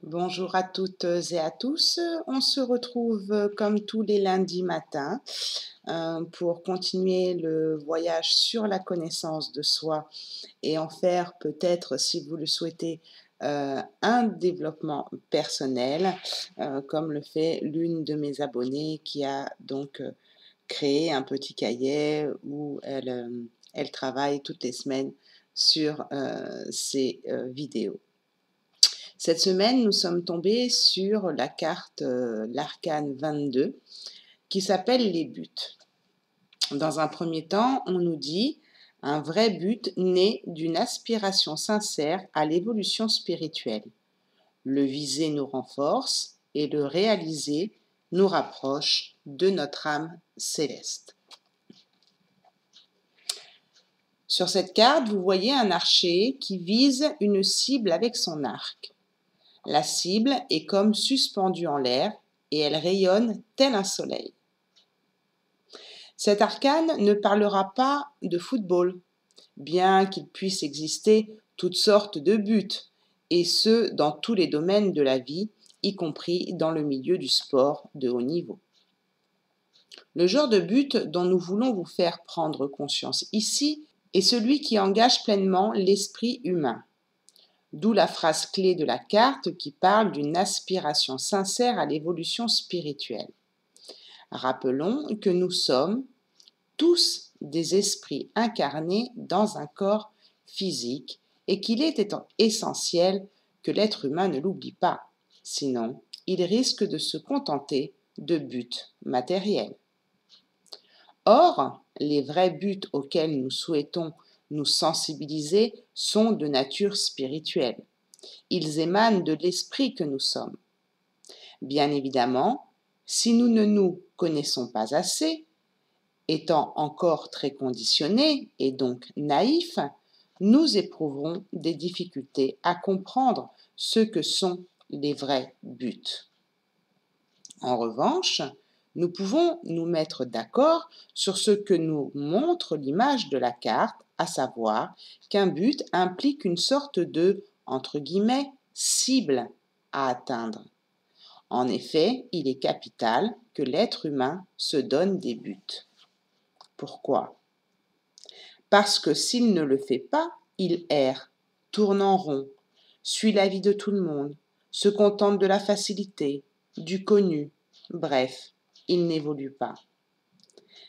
Bonjour à toutes et à tous. On se retrouve comme tous les lundis matins pour continuer le voyage sur la connaissance de soi et en faire peut-être, si vous le souhaitez, un développement personnel, comme le fait l'une de mes abonnées qui a donc créé un petit cahier où elle travaille toutes les semaines sur ses vidéos. Cette semaine, nous sommes tombés sur la carte, l'arcane 22 qui s'appelle les buts. Dans un premier temps, on nous dit un vrai but né d'une aspiration sincère à l'évolution spirituelle. Le viser nous renforce et le réaliser nous rapproche de notre âme céleste. Sur cette carte, vous voyez un archer qui vise une cible avec son arc. La cible est comme suspendue en l'air et elle rayonne tel un soleil. Cet arcane ne parlera pas de football, bien qu'il puisse exister toutes sortes de buts, et ce dans tous les domaines de la vie, y compris dans le milieu du sport de haut niveau. Le genre de but dont nous voulons vous faire prendre conscience ici est celui qui engage pleinement l'esprit humain. D'où la phrase clé de la carte qui parle d'une aspiration sincère à l'évolution spirituelle. Rappelons que nous sommes tous des esprits incarnés dans un corps physique et qu'il est essentiel que l'être humain ne l'oublie pas, sinon il risque de se contenter de buts matériels. Or, les vrais buts auxquels nous souhaitons nous sensibiliser sont de nature spirituelle. Ils émanent de l'esprit que nous sommes. Bien évidemment, si nous ne nous connaissons pas assez, étant encore très conditionnés et donc naïfs, nous éprouverons des difficultés à comprendre ce que sont les vrais buts. En revanche, nous pouvons nous mettre d'accord sur ce que nous montre l'image de la carte, à savoir qu'un but implique une sorte de, entre guillemets, cible à atteindre. En effet, il est capital que l'être humain se donne des buts. Pourquoi ? Parce que s'il ne le fait pas, il erre, tourne en rond, suit l'avis de tout le monde, se contente de la facilité, du connu, bref, il n'évolue pas.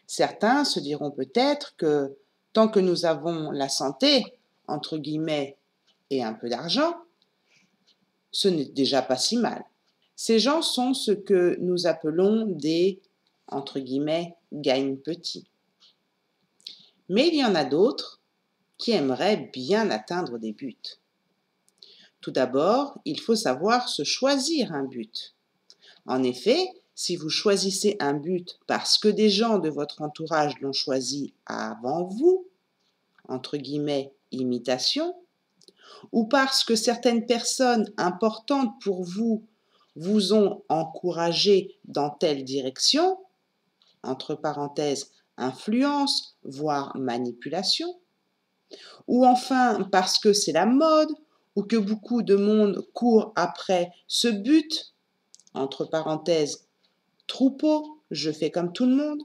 Certains se diront peut-être que tant que nous avons la santé, entre guillemets, et un peu d'argent, ce n'est déjà pas si mal. Ces gens sont ce que nous appelons des, entre guillemets, gagne-petits. Mais il y en a d'autres qui aimeraient bien atteindre des buts. Tout d'abord, il faut savoir se choisir un but. En effet, si vous choisissez un but parce que des gens de votre entourage l'ont choisi avant vous, entre guillemets, imitation, ou parce que certaines personnes importantes pour vous vous ont encouragé dans telle direction, entre parenthèses, influence, voire manipulation, ou enfin parce que c'est la mode, ou que beaucoup de monde court après ce but, entre parenthèses, troupeau, je fais comme tout le monde,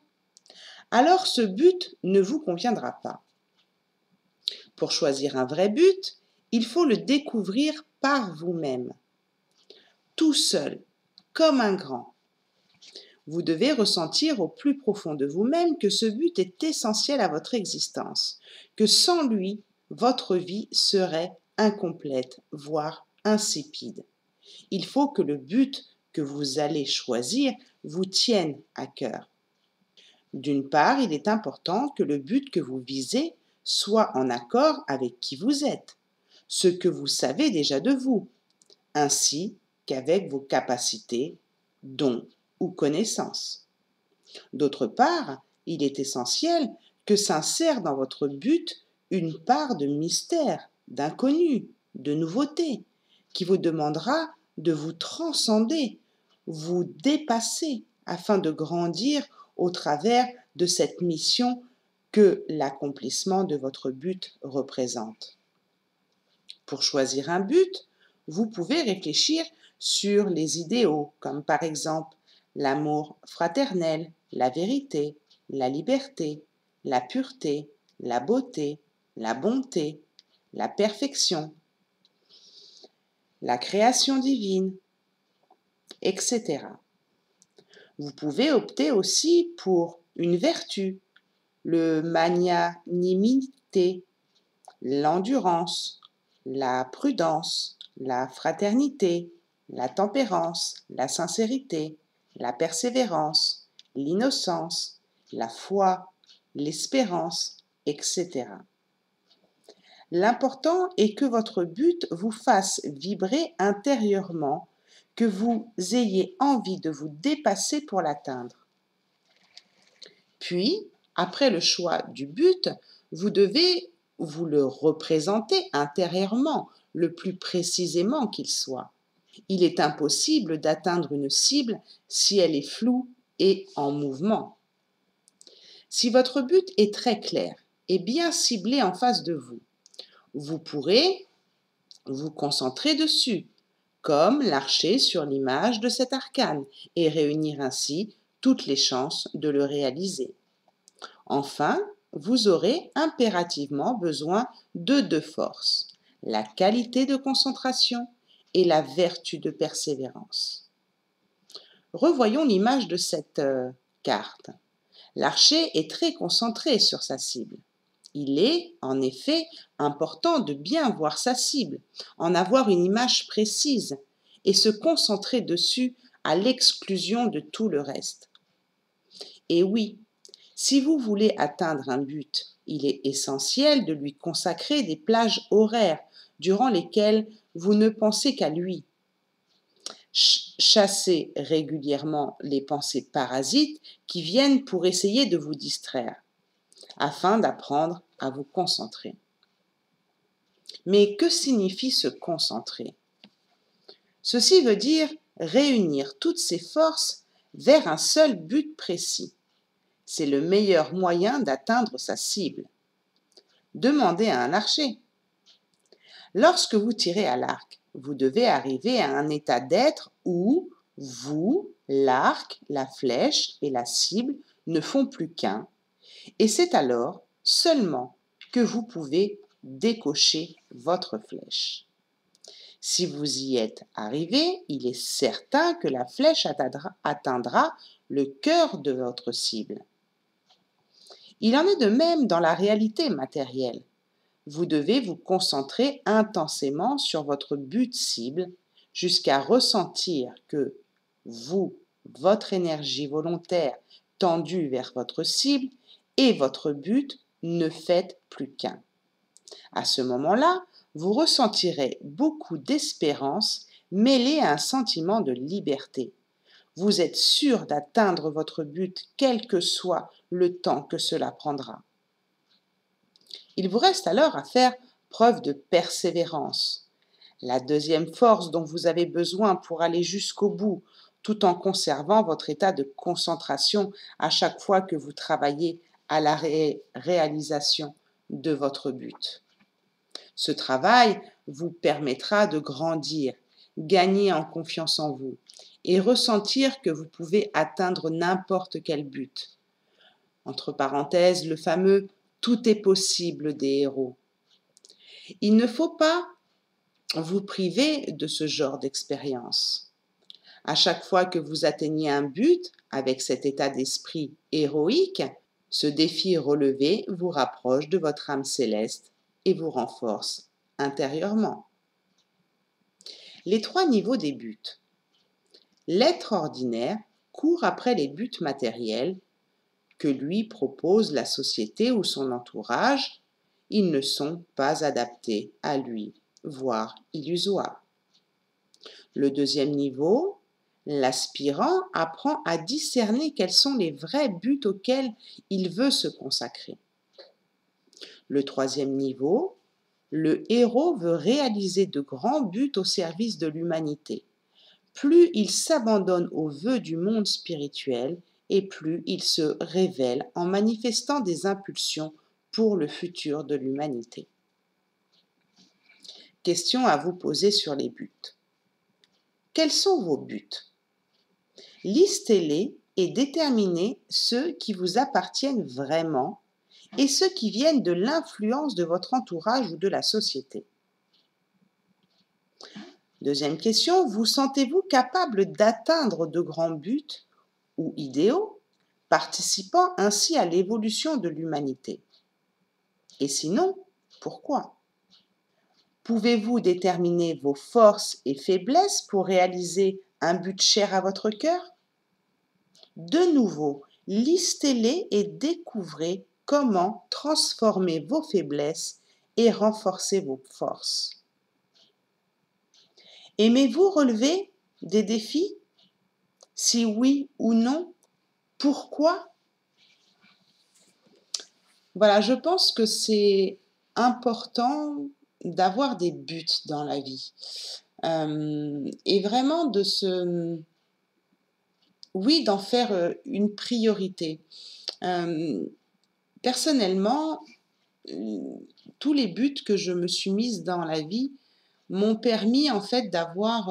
alors ce but ne vous conviendra pas. Pour choisir un vrai but, il faut le découvrir par vous-même, tout seul, comme un grand. Vous devez ressentir au plus profond de vous-même que ce but est essentiel à votre existence, que sans lui, votre vie serait incomplète, voire insipide. Il faut que le but que vous allez choisir vous tienne à cœur. D'une part, il est important que le but que vous visez soit en accord avec qui vous êtes, ce que vous savez déjà de vous, ainsi qu'avec vos capacités, dons ou connaissances. D'autre part, il est essentiel que s'insère dans votre but une part de mystère, d'inconnu, de nouveauté, qui vous demandera de vous transcender, vous dépasser afin de grandir au travers de cette mission que l'accomplissement de votre but représente. Pour choisir un but, vous pouvez réfléchir sur les idéaux, comme par exemple l'amour fraternel, la vérité, la liberté, la pureté, la beauté, la bonté, la perfection, la création divine, etc. Vous pouvez opter aussi pour une vertu, le magnanimité, l'endurance, la prudence, la fraternité, la tempérance, la sincérité, la persévérance, l'innocence, la foi, l'espérance, etc. L'important est que votre but vous fasse vibrer intérieurement, que vous ayez envie de vous dépasser pour l'atteindre. Puis, après le choix du but, vous devez vous le représenter intérieurement, le plus précisément qu'il soit. Il est impossible d'atteindre une cible si elle est floue et en mouvement. Si votre but est très clair et bien ciblé en face de vous, vous pourrez vous concentrer dessus, comme l'archer sur l'image de cet arcane, et réunir ainsi toutes les chances de le réaliser. Enfin, vous aurez impérativement besoin de deux forces, la qualité de concentration et la vertu de persévérance. Revoyons l'image de cette carte. L'archer est très concentré sur sa cible. Il est, en effet, important de bien voir sa cible, en avoir une image précise et se concentrer dessus à l'exclusion de tout le reste. Et oui, si vous voulez atteindre un but, il est essentiel de lui consacrer des plages horaires durant lesquelles vous ne pensez qu'à lui. Chassez régulièrement les pensées parasites qui viennent pour essayer de vous distraire, afin d'apprendre à vous concentrer. Mais que signifie se concentrer? Ceci veut dire réunir toutes ses forces vers un seul but précis. C'est le meilleur moyen d'atteindre sa cible. Demandez à un archer. Lorsque vous tirez à l'arc, vous devez arriver à un état d'être où vous, l'arc, la flèche et la cible ne font plus qu'un, et c'est alors seulement que vous pouvez décocher votre flèche. Si vous y êtes arrivé, il est certain que la flèche atteindra le cœur de votre cible. Il en est de même dans la réalité matérielle. Vous devez vous concentrer intensément sur votre but cible jusqu'à ressentir que vous, votre énergie volontaire tendue vers votre cible et votre but ne faites plus qu'un. À ce moment-là, vous ressentirez beaucoup d'espérance mêlée à un sentiment de liberté. Vous êtes sûr d'atteindre votre but quel que soit le temps que cela prendra. Il vous reste alors à faire preuve de persévérance. La deuxième force dont vous avez besoin pour aller jusqu'au bout, tout en conservant votre état de concentration à chaque fois que vous travaillez à la réalisation de votre but. Ce travail vous permettra de grandir, gagner en confiance en vous et ressentir que vous pouvez atteindre n'importe quel but. Entre parenthèses, le fameux « tout est possible » des héros. Il ne faut pas vous priver de ce genre d'expérience. À chaque fois que vous atteignez un but avec cet état d'esprit héroïque, ce défi relevé vous rapproche de votre âme céleste et vous renforce intérieurement. Les 3 niveaux des buts. L'être ordinaire court après les buts matériels que lui propose la société ou son entourage. Ils ne sont pas adaptés à lui, voire illusoires. Le deuxième niveau, l'aspirant apprend à discerner quels sont les vrais buts auxquels il veut se consacrer. Le troisième niveau, le héros veut réaliser de grands buts au service de l'humanité. Plus il s'abandonne aux vœux du monde spirituel et plus il se révèle en manifestant des impulsions pour le futur de l'humanité. Question à vous poser sur les buts. Quels sont vos buts? Listez-les et déterminez ceux qui vous appartiennent vraiment et ceux qui viennent de l'influence de votre entourage ou de la société. Deuxième question, vous sentez-vous capable d'atteindre de grands buts ou idéaux, participant ainsi à l'évolution de l'humanité? Et sinon, pourquoi? Pouvez-vous déterminer vos forces et faiblesses pour réaliser un but cher à votre cœur? De nouveau, listez-les et découvrez comment transformer vos faiblesses et renforcer vos forces. Aimez-vous relever des défis? Si oui ou non, pourquoi? Voilà, je pense que c'est important d'avoir des buts dans la vie. Et vraiment oui, d'en faire, une priorité. Hem, Personnellement, mmh, tous les buts que je me suis mise dans la vie m'ont permis en fait d'avoir,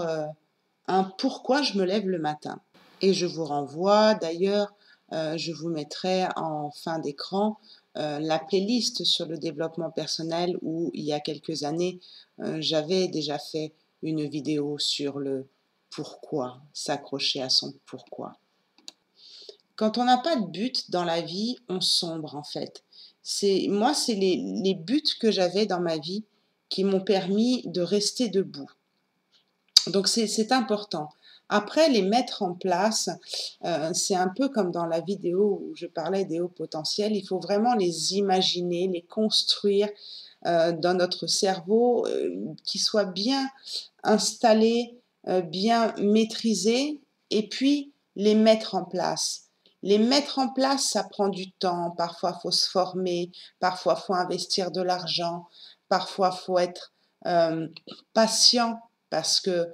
un pourquoi je me lève le matin. Et je vous renvoie d'ailleurs, je vous mettrai en fin d'écran, la playlist sur le développement personnel où il y a quelques années, j'avais déjà fait une vidéo sur le pourquoi, s'accrocher à son pourquoi. Quand on n'a pas de but dans la vie, on sombre en fait. C'est les buts que j'avais dans ma vie qui m'ont permis de rester debout. Donc c'est important. Après, les mettre en place, c'est un peu comme dans la vidéo où je parlais des hauts potentiels. Il faut vraiment les imaginer, les construire dans notre cerveau, qu'ils soient bien installés, bien maîtrisés, et puis les mettre en place. Les mettre en place, ça prend du temps. Parfois, il faut se former, parfois, il faut investir de l'argent, parfois, il faut être patient parce que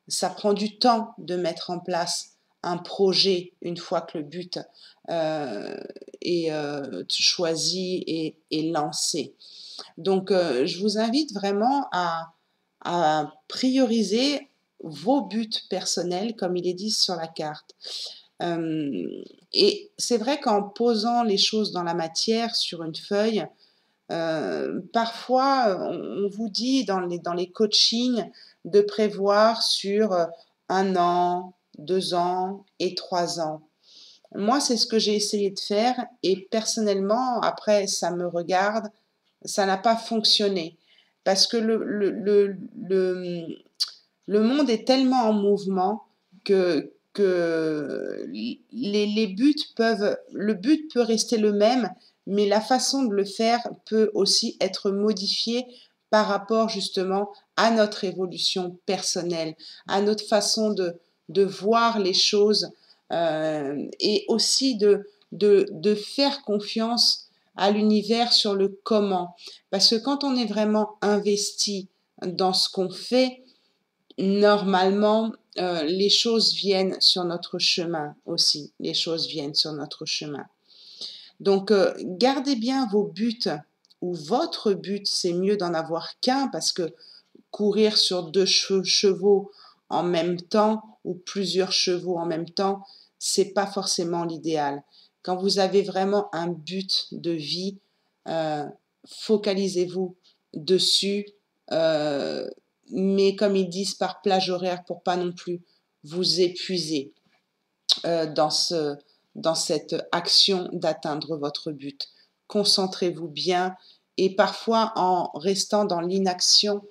ça prend du temps de mettre en place un projet une fois que le but est choisi et lancé. Donc, je vous invite vraiment à prioriser vos buts personnels comme il est dit sur la carte. Hem Et c'est vrai qu'en posant les choses dans la matière sur une feuille, parfois, on vous dit dans les coachings de prévoir sur, 1 an, 2 ans et 3 ans. Moi, c'est ce que j'ai essayé de faire et personnellement, après ça me regarde, ça n'a pas fonctionné. Parce que le monde est tellement en mouvement que les buts peuvent le but peut rester le même, mais la façon de le faire peut aussi être modifiée par rapport justement à notre évolution personnelle, à notre façon de voir les choses, et aussi de faire confiance à l'univers sur le comment. Parce que quand on est vraiment investi dans ce qu'on fait, normalement, les choses viennent sur notre chemin aussi. Les choses viennent sur notre chemin. Donc, gardez bien vos buts ou votre but, c'est mieux d'en avoir qu'un parce que courir sur 2 chevaux en même temps ou plusieurs chevaux en même temps, c'est pas forcément l'idéal. Quand vous avez vraiment un but de vie, heu, focalisez-vous dessus, heu, mais comme ils disent par plage horaire pour pas non plus vous épuiser, dans dans cette action d'atteindre votre but. Concentrez-vous bien et parfois en restant dans l'inaction,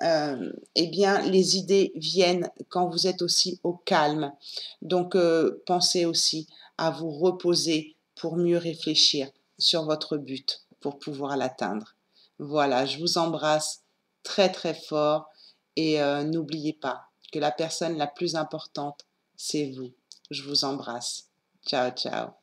eh bien, les idées viennent quand vous êtes aussi au calme. Donc, pensez aussi à vous reposer pour mieux réfléchir sur votre but, pour pouvoir l'atteindre. Voilà, je vous embrasse très très fort et n'oubliez pas que la personne la plus importante, c'est vous. Je vous embrasse. Ciao, ciao.